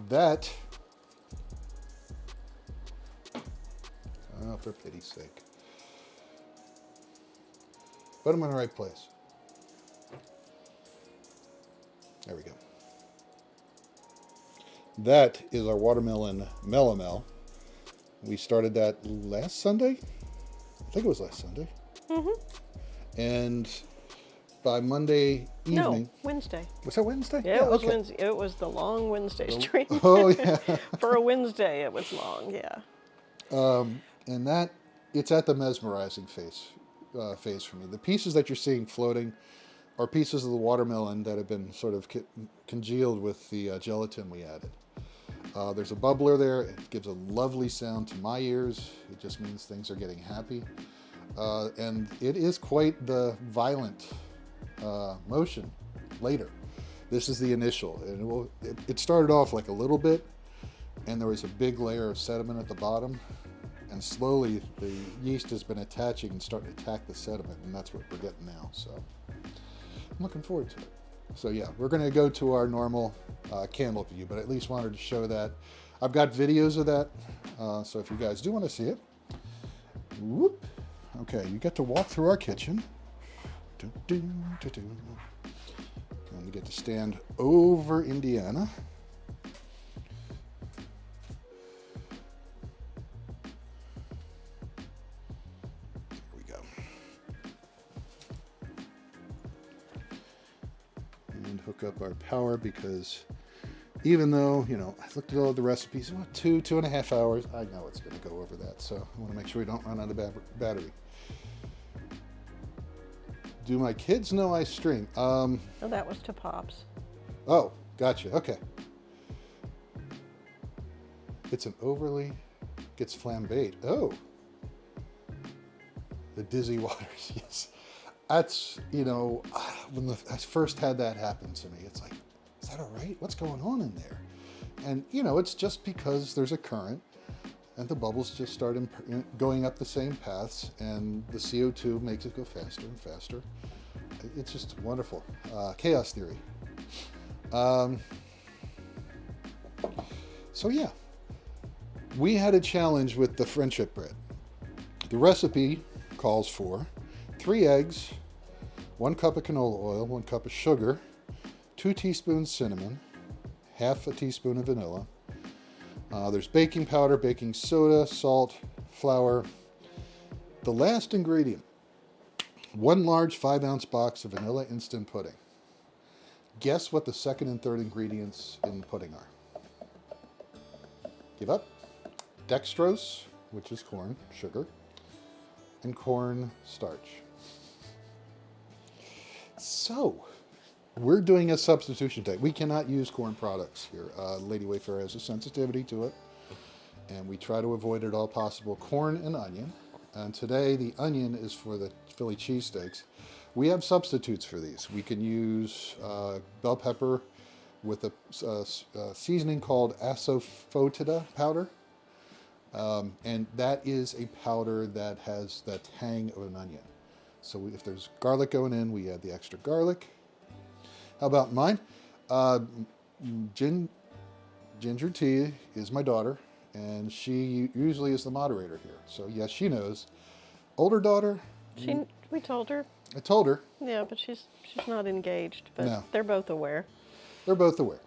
that, oh, for pity's sake. But I'm in the right place. There we go. That is our watermelon melomel. We started that last Sunday. I think it was last Sunday. Mm-hmm. And by Monday evening. No, Wednesday. Was that Wednesday? Yeah, it was Wednesday. It was the long Wednesday stream. Oh, yeah. For a Wednesday, it was long, yeah. And that, it's at the mesmerizing phase for me. The pieces that you're seeing floating are pieces of the watermelon that have been sort of congealed with the gelatin we added. There's a bubbler there. It gives a lovely sound to my ears. It just means things are getting happy. And it is quite the violent motion later. This is the initial. And it started off like a little bit, and there was a big layer of sediment at the bottom. And slowly the yeast has been attaching and starting to attack the sediment, and that's what we're getting now. So I'm looking forward to it. So yeah, we're going to go to our normal candle view, but at least wanted to show that. I've got videos of that, so if you guys do want to see it. Whoop. Okay, you get to walk through our kitchen. And you get to stand over Indiana. Here we go. And hook up our power, because even though, you know, I looked at all the recipes, about 2.5 hours, I know it's going to go over that. So I want to make sure we don't run out of battery. Do my kids know I stream? Oh, that was to Pops. Oh, gotcha. Okay. It's an overly, gets flambéed. Oh. The dizzy waters, yes. That's, you know, when I first had that happen to me, it's like, is that all right? What's going on in there? And, you know, it's just because there's a current and the bubbles just start going up the same paths, and the CO2 makes it go faster and faster. It's just wonderful. Chaos theory. So yeah, we had a challenge with the friendship bread. The recipe calls for 3 eggs, 1 cup of canola oil, 1 cup of sugar, 2 teaspoons cinnamon, half a teaspoon of vanilla. There's baking powder, baking soda, salt, flour. The last ingredient, 1 large 5-ounce box of vanilla instant pudding. Guess what the second and third ingredients in the pudding are? Give up? Dextrose, which is corn, sugar, and corn starch. So, we're doing a substitution type. We cannot use corn products here. Lady Wayfarer has a sensitivity to it, and we try to avoid it all possible. Corn and onion. And today the onion is for the Philly cheesesteaks. We have substitutes for these. We can use bell pepper with a seasoning called asafoetida powder. And that is a powder that has the tang of an onion. So if there's garlic going in, we add the extra garlic. How about mine? Ginger Tea is my daughter, and she usually is the moderator here. So yes, she knows. Older daughter? We told her. I told her. Yeah, but she's not engaged. But No. They're both aware. They're both aware.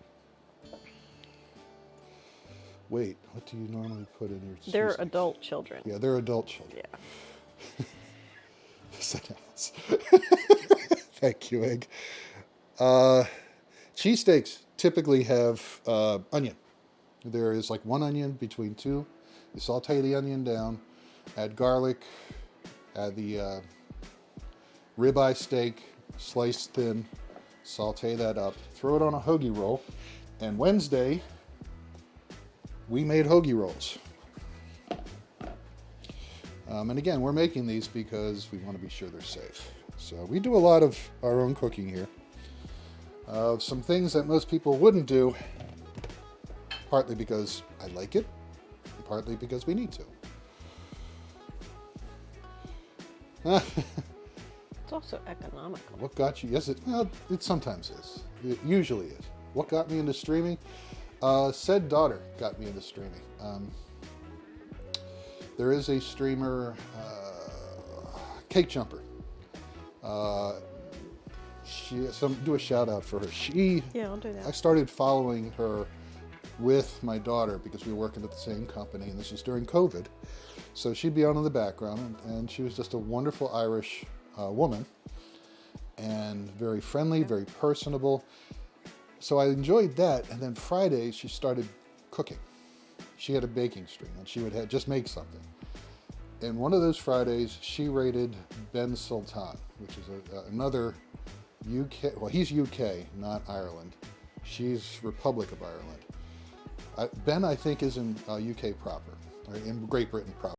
Wait, what do you normally put in your They're cheesesteaks? adult children. Yeah, they're adult children. Yeah. Thank you, Egg. Cheesesteaks typically have onion. There is like 1 onion between 2. You saute the onion down, add garlic, add the ribeye steak, sliced thin, saute that up, throw it on a hoagie roll, and Wednesday we made hoagie rolls. And again, we're making these because we want to be sure they're safe. So we do a lot of our own cooking here. Some things that most people wouldn't do, partly because I like it, and partly because we need to. It's also economical. What got you? Yes, it sometimes is. It usually is. What got me into streaming? Said daughter got me into streaming. There is a streamer, Cake Jumper. Do a shout out for her. Yeah, I'll do I that. started following her with my daughter because we were working at the same company, and this was during COVID. So she'd be on in the background, and she was just a wonderful Irish woman, and very friendly, very personable. So I enjoyed that, and then Fridays she started cooking. She had a baking stream, and she would just make something. And one of those Fridays, she rated Ben Sultan, which is another UK, well, he's UK, not Ireland. She's Republic of Ireland. Ben, I think, is in UK proper, or in Great Britain proper.